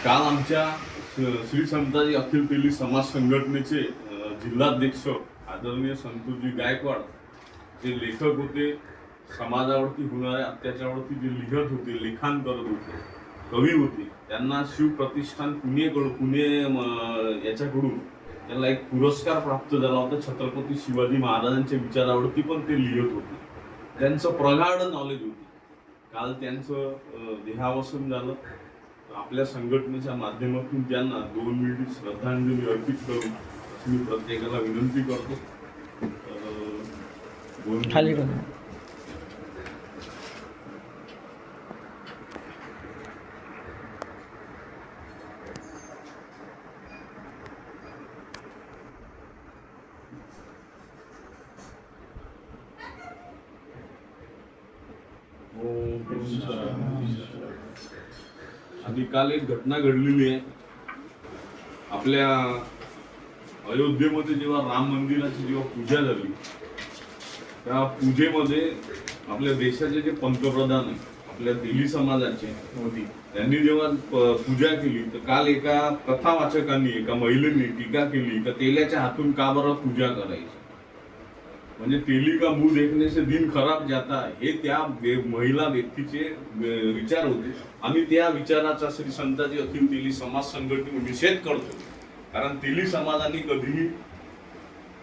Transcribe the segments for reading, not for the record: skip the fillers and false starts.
काल आमच्या श्री समताजी अखिल तेली समाज संघटनेचे जिल्हाध्यक्ष आदरणीय संतोषजी गायकवाड जे लेखक होते, समाजावरती होणाऱ्या अत्याचारावरती जे लिहित होते, लिखाण करत होते, कवी होते, त्यांना शिव प्रतिष्ठान पुणे याच्याकडून त्यांना एक पुरस्कार प्राप्त झाला होता. छत्रपती शिवाजी महाराजांच्या विचारावरती पण ते लिहित होते. त्यांचं प्रगाढ नॉलेज होते. काल त्यांचं देहावसन झालं. आपल्या संघटनेच्या माध्यमातून त्यांना 2 मिनिट श्रद्धांजली अर्पित करून मी प्रत्येकाला विनंती करतो. खाली आणि काल एक घटना घडलेली आहे. आपल्या अयोध्येमध्ये जेव्हा राम मंदिराची जेव्हा पूजा झाली, त्या पूजेमध्ये आपल्या देशाचे जे पंतप्रधान आहे, आपल्या तेली समाजाचे मोदी, त्यांनी जेव्हा पूजा केली तर काल एका कथावाचकांनी, एका महिलेने टीका केली की तेल्याच्या हातून का बरं पूजा करायची. म्हणजे तेली का मुंह देखने से दिन खराब जाता, हे त्या महिला व्यक्तीचे विचार होते. आम्ही त्या विचाराचा श्री संताजी अखिल तेली समाज संघटनेने निषेध करतो. कारण तेली समाजाने कधीही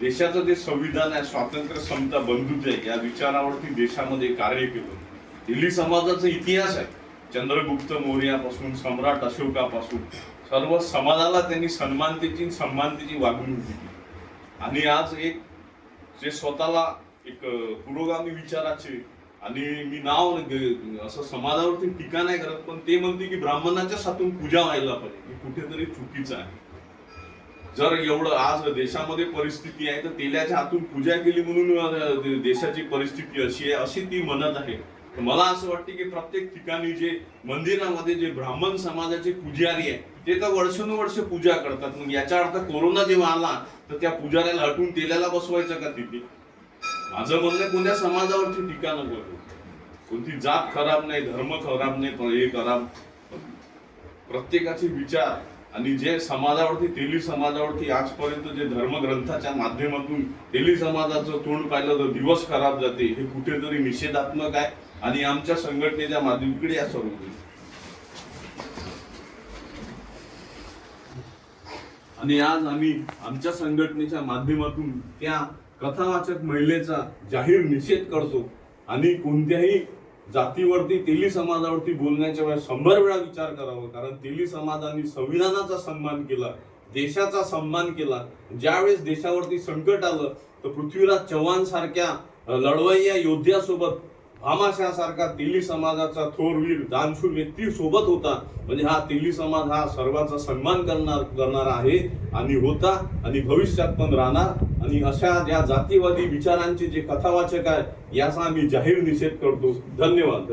देशाचं जे संविधान आहे, स्वातंत्र्य, समता, बंधुत्व या विचारावरती देशामध्ये कार्य केलं. तेली समाजाचा इतिहास आहे. चंद्रगुप्त मौर्यापासून सम्राट अशोकापासून सर्व समाजाला त्यांनी सन्मानतेची वागणूक दिली. आणि आज एक जे स्वतःला एक पुरोगामी विचाराचे, आणि मी नाव असं समाजावरती टीका नाही करत, पण ते म्हणते की ब्राह्मणाच्याच हातून पूजा व्हायला पाहिजे, हे कुठेतरी चुकीचं आहे. जर एवढं आज देशामध्ये परिस्थिती आहे तर तेल्याच्या हातून पूजा केली म्हणून देशाची परिस्थिती अशी आहे अशी ती म्हणत आहे. मला असं वाटतं की प्रत्येक ठिकाणी जे मंदिरामध्ये जे ब्राह्मण समाजाचे पुजारी आहे ते तर वर्षानुवर्ष पूजा करतात. मग याचा अर्थ कोरोना जेव्हा आला तर त्या पुजाऱ्याला हटून तेल्याला बसवायचं का तिथे? माझं म्हणणं कोणत्या समाजावरती टीका नको. कोणती जात खराब नाही, धर्म खराब नाही, पण हे खराब प्रत्येकाचे विचार. आणि जे समाजावरती, तेली समाजावरती आजपर्यंत जे धर्मग्रंथाच्या माध्यमातून तेली समाजाचं तोंड पाहिलं तर दिवस खराब जाते, हे कुठेतरी निषेधात्मक आहे. आणि आमच्या संघटनेच्या माध्यमाकडे या सर्व आणि आज आम्ही आमच्या संघटनेच्या माध्यमातून त्या कथावाचक महिलेचा जाहीर निषेध करतो. आणि कोणत्याही जातीवरती, तेली समाजावरती बोलण्याच्या वेळेस 100 वेळा विचार करावा. कारण तेली समाजाने संविधानाचा सन्मान केला, देशाचा सन्मान केला. ज्यावेळेस देशावरती संकट आलं तर पृथ्वीराज चव्हाण सारख्या लढवय्या योद्ध्यासोबत, भामाशासारखा तेली समाजाचा थोरवीर दानशूर व्यक्ती सोबत होता. म्हणजे हा तेली समाज हा सर्वांचा सन्मान करणारा आहे आणि होता आणि भविष्यात पण राहणार. आणि अशा ज्या जातीवादी विचारांचे जे कथावाचक आहे याचा आम्ही जाहीर निषेध करतो. धन्यवाद.